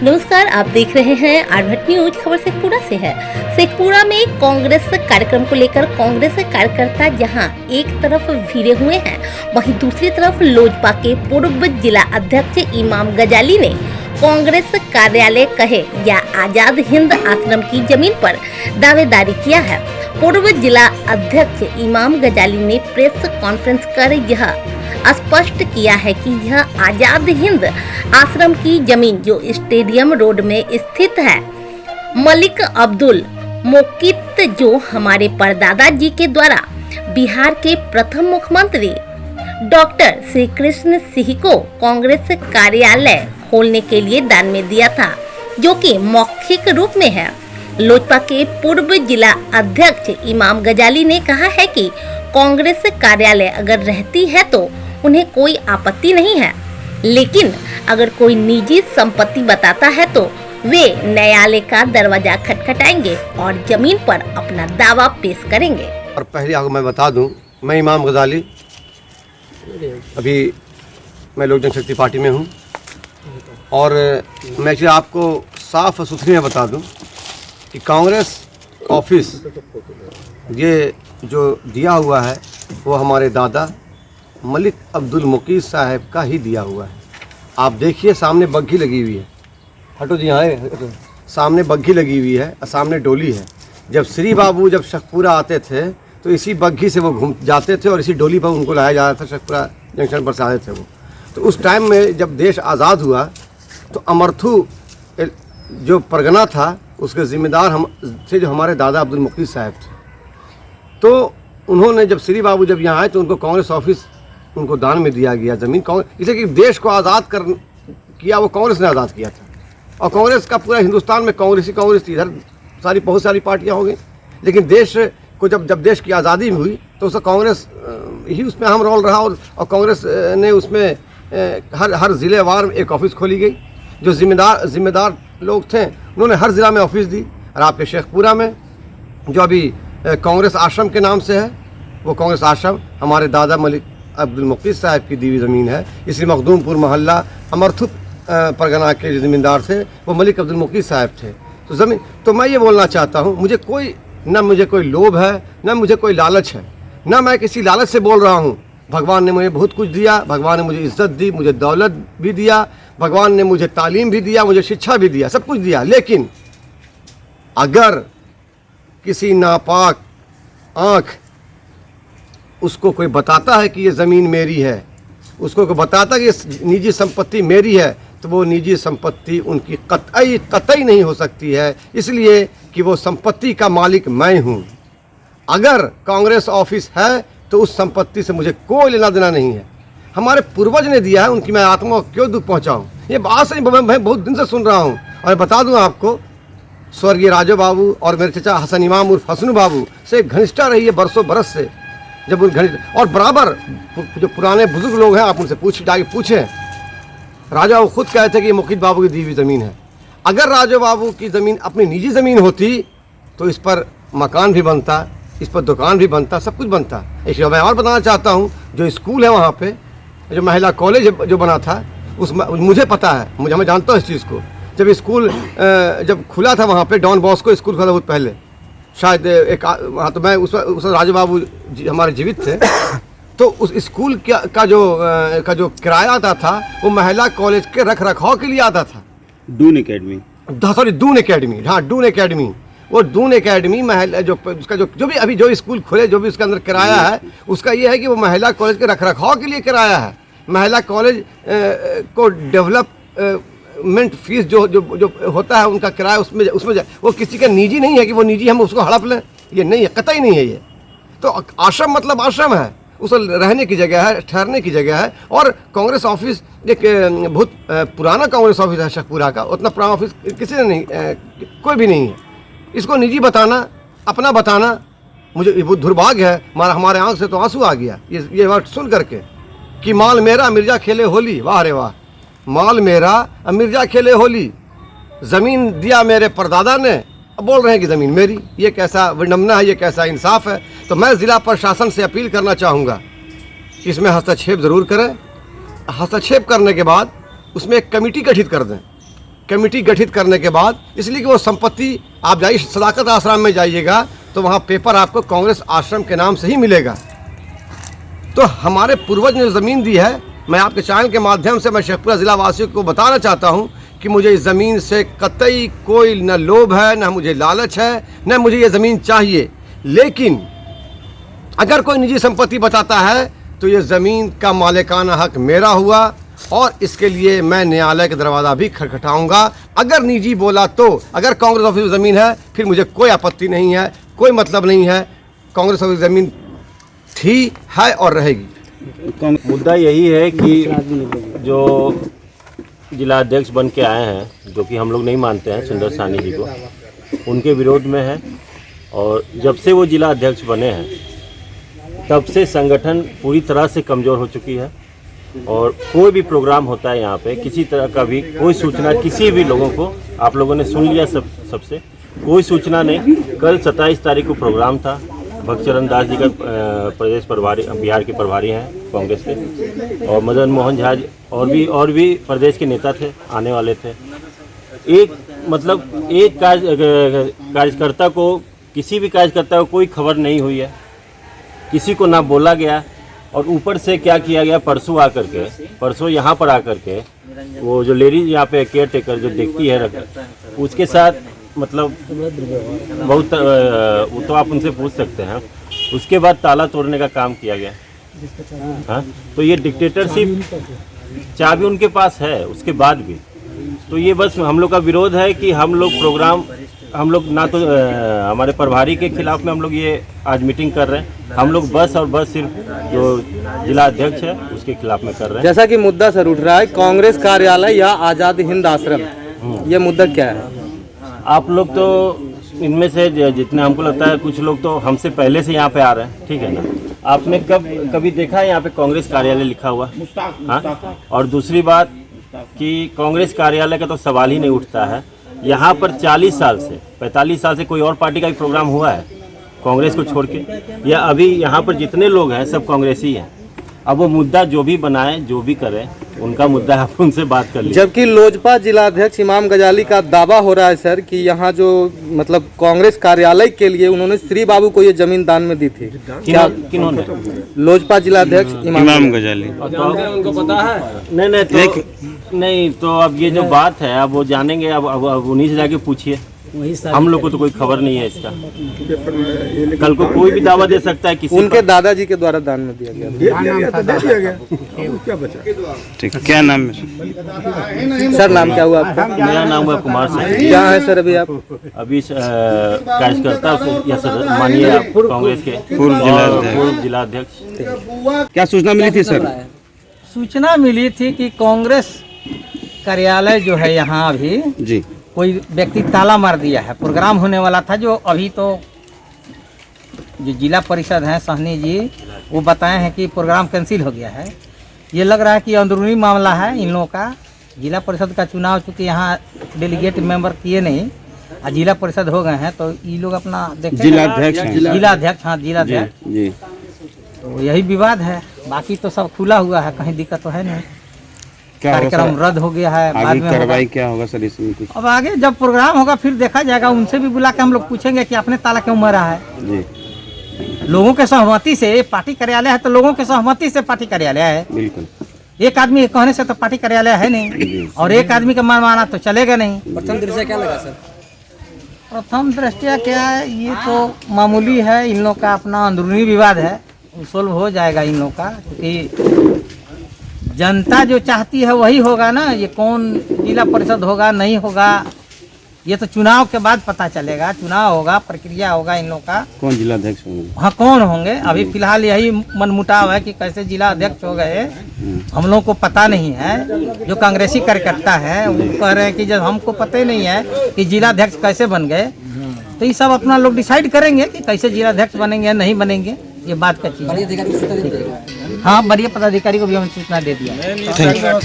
नमस्कार, आप देख रहे हैं आरभट न्यूज। खबर शेखपुरा से है। शेखपुरा में कांग्रेस कार्यक्रम को लेकर कांग्रेस कार्यकर्ता जहां एक तरफ भिड़े हुए हैं, वहीं दूसरी तरफ लोजपा के पूर्व जिला अध्यक्ष इमाम गजाली ने कांग्रेस कार्यालय कहे या आजाद हिंद आश्रम की जमीन पर दावेदारी किया है। पूर्व जिला अध्यक्ष इमाम गजाली ने प्रेस कॉन्फ्रेंस कर यह स्पष्ट किया है कि यह आजाद हिंद आश्रम की जमीन जो स्टेडियम रोड में स्थित है, मलिक अब्दुल मोकित जो हमारे परदादा जी के द्वारा बिहार के प्रथम मुख्यमंत्री डॉक्टर श्री कृष्ण सिंह को कांग्रेस कार्यालय खोलने के लिए दान में दिया था, जो कि मौखिक रूप में है। लोजपा के पूर्व जिला अध्यक्ष इमाम गजाली ने कहा है कि कांग्रेस कार्यालय अगर रहती है तो उन्हें कोई आपत्ति नहीं है, लेकिन अगर कोई निजी संपत्ति बताता है तो वे न्यायालय का दरवाजा खटखटाएंगे और जमीन पर अपना दावा पेश करेंगे। और पहले आपको मैं बता दूं, मैं इमाम गजाली, अभी मैं लोक जनशक्ति पार्टी में हूं और मैं आपको साफ सुथरी में बता दूं कि कांग्रेस ऑफिस ये जो दिया हुआ है वो हमारे दादा मलिक अब्दुल मोकीत साहब का ही दिया हुआ है। आप देखिए, सामने बग्घी लगी हुई है। हटो जी, यहाँ सामने बग्घी लगी हुई है और सामने डोली है। जब श्री बाबू जब शेखपुरा आते थे तो इसी बग्घी से वो घूम जाते थे और इसी डोली पर उनको लाया जाता था। शेखपुरा जंक्शन पर से आते थे वो। तो उस टाइम में जब देश आज़ाद हुआ तो अमर्थू जो परगना था उसके ज़िम्मेदार हम थे, जो हमारे दादा अब्दुल मोकीत साहब थे। तो उन्होंने जब श्री बाबू जब यहाँ आए तो उनको कांग्रेस ऑफिस उनको दान में दिया गया ज़मीन। इसलिए कि देश को आज़ाद किया वो कांग्रेस ने आज़ाद किया था। और कांग्रेस का पूरा हिंदुस्तान में कांग्रेस थी। इधर बहुत सारी पार्टियां हो गई, लेकिन देश को जब देश की आज़ादी हुई तो उसका कांग्रेस ही उसमें अहम रोल रहा। और कांग्रेस ने उसमें हर ज़िलेवार में एक ऑफिस खोली गई। जो जिम्मेदार लोग थे उन्होंने हर ज़िला में ऑफिस दी। और आपके शेखपुरा में जो अभी कांग्रेस आश्रम के नाम से है, वो कांग्रेस आश्रम हमारे दादा मलिक अब्दुल मोकीत साहब की दी हुई ज़मीन है। इसलिए मखदूमपुर मोहल्ला अमर्थु परगना के जो ज़मींदार थे वो मलिक अब्दुल मोकीत साहब थे। तो ज़मीन तो मैं ये बोलना चाहता हूँ, मुझे कोई लोभ है, न मुझे कोई लालच है, न मैं किसी लालच से बोल रहा हूँ। भगवान ने मुझे बहुत कुछ दिया, भगवान ने मुझे इज़्ज़त दी, मुझे दौलत भी दिया, भगवान ने मुझे तालीम भी दिया, मुझे शिक्षा भी दिया, सब कुछ दिया। लेकिन अगर किसी नापाक आँख उसको कोई बताता है कि ये ज़मीन मेरी है, उसको कोई बताता है कि ये निजी संपत्ति मेरी है, तो वो निजी संपत्ति उनकी कतई नहीं हो सकती है, इसलिए कि वो संपत्ति का मालिक मैं हूँ। अगर कांग्रेस ऑफिस है तो उस संपत्ति से मुझे कोई लेना देना नहीं है। हमारे पूर्वज ने दिया है, उनकी मैं आत्मा को क्यों दुख पहुँचाऊँ। ये बात से मैं बहुत दिन से सुन रहा हूँ। और बता दूँ आपको, स्वर्गीय राजू बाबू और मेरे चचा हसन इमाम उर्फ हसनू बाबू से घनिष्ठा रही है बरसों बरस से। जब उन घनिष्ठ और बराबर जो पुराने बुजुर्ग लोग हैं, आप उनसे जाके पूछें। राजा वो खुद कहते कि ये मोकीत बाबू की दी हुई ज़मीन है। अगर राजा बाबू की ज़मीन अपनी निजी ज़मीन होती तो इस पर मकान भी बनता, इस पर दुकान भी बनता, सब कुछ बनता। इसलिए मैं और बताना चाहता हूँ, जो स्कूल है वहाँ पे, जो महिला कॉलेज जो बना था, मुझे पता है, मैं जानता हूँ इस चीज़ को। जब स्कूल जब खुला था वहाँ पे, डॉन बॉस्को स्कूल खुला बहुत पहले, शायद हाँ, तो मैं उस राजू बाबू हमारे जीवित थे। तो उस स्कूल का जो किराया आता था वो महिला कॉलेज के रख रखाव के लिए आता था। दून एकेडमी, हाँ, दून एकेडमी। वो दून एकेडमी महिला उसका जो भी अभी जो स्कूल खुले, जो भी उसके अंदर किराया है, उसका ये है कि वो महिला कॉलेज के रख रखाव के लिए किराया है। महिला कॉलेज को डेवलपमेंट फीस जो होता है उनका किराया, उसमें वो किसी का निजी नहीं है कि वो निजी हम उसको हड़प लें, ये नहीं है, कतई नहीं है ये। तो आश्रम मतलब आश्रम है, उस रहने की जगह है, ठहरने की जगह है। और कांग्रेस ऑफिस एक बहुत पुराना कांग्रेस ऑफिस है शेखपुरा का। उतना पुराना ऑफिस किसी ने नहीं, कोई भी नहीं है। इसको निजी बताना, अपना बताना, मुझे बहुत दुर्भाग्य है। हमारे आँख से तो आंसू आ गया ये बात सुन करके कि माल मेरा मिर्जा खेले होली। वाह रे वाह, माल मेरा मिर्जा खेले होली, ज़मीन दिया मेरे परदादा ने, अब बोल रहे हैं कि ज़मीन मेरी। ये कैसा विडम्बना है, ये कैसा इंसाफ है। तो मैं ज़िला प्रशासन से अपील करना चाहूँगा कि इसमें हस्तक्षेप ज़रूर करें। हस्तक्षेप करने के बाद उसमें एक कमेटी गठित कर दें कमेटी गठित करने के बाद, इसलिए कि वो संपत्ति आप जाइए सदाकत आश्रम में जाइएगा तो वहाँ पेपर आपको कांग्रेस आश्रम के नाम से ही मिलेगा। तो हमारे पूर्वज ने ज़मीन दी है, मैं आपके चैनल के माध्यम से मैं शेखपुरा ज़िला वासियों को बताना चाहता हूँ कि मुझे इस ज़मीन से कतई कोई न लोभ है, न मुझे लालच है, न मुझे ये ज़मीन चाहिए। लेकिन अगर कोई निजी संपत्ति बताता है तो ये ज़मीन का मालिकाना हक मेरा हुआ और इसके लिए मैं न्यायालय का दरवाज़ा भी खटखटाऊंगा। अगर निजी बोला तो, अगर कांग्रेस ऑफिस की ज़मीन है फिर मुझे कोई आपत्ति नहीं है, कोई मतलब नहीं है। कांग्रेस ऑफिस की ज़मीन थी, है और रहेगी। मुद्दा यही है कि जो जिला अध्यक्ष बन के आए हैं, जो कि हम लोग नहीं मानते हैं सुंदर सानी जी को, उनके विरोध में है। और जब से वो जिला अध्यक्ष बने हैं तब से संगठन पूरी तरह से कमज़ोर हो चुकी है और कोई भी प्रोग्राम होता है यहाँ पे, किसी तरह का भी कोई सूचना किसी भी लोगों को, आप लोगों ने सुन लिया सबसे, कोई सूचना नहीं। कल 27 तारीख को प्रोग्राम था, भक्तचरण दास जी का प्रदेश प्रभारी, बिहार के प्रभारी हैं कांग्रेस के, और मदन मोहन झा और भी प्रदेश के नेता थे, आने वाले थे। एक कार्यकर्ता को, किसी भी कार्यकर्ता को कोई खबर नहीं हुई है, किसी को ना बोला गया। और ऊपर से क्या किया गया, परसों यहाँ पर आकर के वो जो लेडीज यहाँ पे केयर टेकर जो देखती है उसके साथ मतलब बहुत वो तो आप उनसे पूछ सकते हैं। उसके बाद ताला तोड़ने का काम किया गया। हाँ, तो ये डिक्टेटरशिप चाबी उनके पास है उसके बाद भी। तो ये बस हम लोग का विरोध है कि हम लोग ना तो हमारे प्रभारी के खिलाफ में हम लोग ये आज मीटिंग कर रहे हैं, हम लोग बस सिर्फ जो जिला अध्यक्ष है उसके खिलाफ में कर रहे हैं। जैसा कि मुद्दा सर उठ रहा है कांग्रेस कार्यालय या आज़ाद हिंद आश्रम, ये मुद्दा क्या है? आप लोग तो इनमें से जितने हमको लगता है कुछ लोग तो हमसे पहले से यहाँ पे आ रहे हैं, ठीक है ना। आपने कभी देखा है यहाँ पे कांग्रेस कार्यालय लिखा हुआ? हाँ, और दूसरी बात कि कांग्रेस कार्यालय का तो सवाल ही नहीं उठता है। यहाँ पर 45 साल से कोई और पार्टी का भी प्रोग्राम हुआ है कांग्रेस को छोड़ के, या अभी यहाँ पर जितने लोग हैं सब कांग्रेसी हैं। अब वो मुद्दा जो भी बनाए, जो भी करें, उनका मुद्दा आप उनसे बात कर लीजिए। जबकि लोजपा जिलाध्यक्ष इमाम गजाली का दावा हो रहा है सर कि यहाँ जो मतलब कांग्रेस कार्यालय के लिए उन्होंने श्री बाबू को ये जमीन दान में दी थी। क्या किन्होंने? लोजपा जिलाध्यक्ष इमाम गजाली। उनको पता है? नहीं तो अब ये जो बात है अब वो जानेंगे। अब उन्हीं से जाके पूछिए, हम लोग को तो कोई खबर नहीं है इसका। कल को कोई भी दावा दे सकता है किसी। उनके दादाजी के द्वारा दान में दिया गया। ठीक, क्या नाम है सर? नाम क्या हुआ आपका? मेरा नाम है कुमार सिंह। क्या है सर अभी आप? अभी कार्यकर्ता या सर मानिए आप कांग्रेस के पूर्व जिला अध्यक्ष। क्या सूचना मिली थी सर? सूचना मिली थी कि कांग्रेस कार्यालय जो है यहाँ अभी जी कोई व्यक्ति ताला मार दिया है। प्रोग्राम होने वाला था जो अभी तो जो जिला परिषद हैं सहनी जी वो बताए हैं कि प्रोग्राम कैंसिल हो गया है। ये लग रहा है कि अंदरूनी मामला है इन लोगों का। जिला परिषद का चुनाव चूँकि यहाँ डेलीगेट मेंबर किए नहीं और जिला परिषद हो गए हैं तो ये लोग अपना देखें। जिलाध्यक्ष, हाँ जिलाध्यक्ष जी। तो यही विवाद है, बाकी तो सब खुला हुआ है, कहीं दिक्कत तो है नहीं। कार्यक्रम रद्द हो गया है। बाद में कार्रवाई क्या होगा सर इसमें कुछ? अब आगे जब प्रोग्राम होगा फिर देखा जाएगा। उनसे भी बुला के हम लोग पूछेंगे कि आपने ताला क्यों मारा है। जी, लोगों के सहमति से पार्टी कार्यालय है तो लोगों के सहमति से पार्टी कार्यालय है। बिल्कुल। एक आदमी के कहने से तो पार्टी कार्यालय है नहीं और एक आदमी का मन माना तो चलेगा नहीं। प्रथम दृष्टया क्या लगा सर? प्रथम दृष्टया क्या है, ये तो मामूली है। इन लोग का अपना अंदरूनी विवाद है, सोल्व हो जाएगा इन लोग का। क्योंकि जनता जो चाहती है वही होगा ना। ये कौन जिला परिषद होगा नहीं होगा ये तो चुनाव के बाद पता चलेगा। चुनाव होगा, प्रक्रिया होगा इन लोग का। कौन जिलाध्यक्ष होंगे? हाँ, कौन होंगे अभी फिलहाल यही मनमुटाव है कि कैसे जिला अध्यक्ष हो गए हम लोग को पता नहीं है। जो कांग्रेसी कार्यकर्ता है वो कह रहे हैं कि जब हमको पता ही नहीं है कि जिला अध्यक्ष कैसे बन गए, तो ये सब अपना लोग डिसाइड करेंगे कि कैसे जिला अध्यक्ष बनेंगे या नहीं बनेंगे। ये बात का चीज़ है। हाँ, बड़े पदाधिकारी को भी हमने सूचना दे दिया।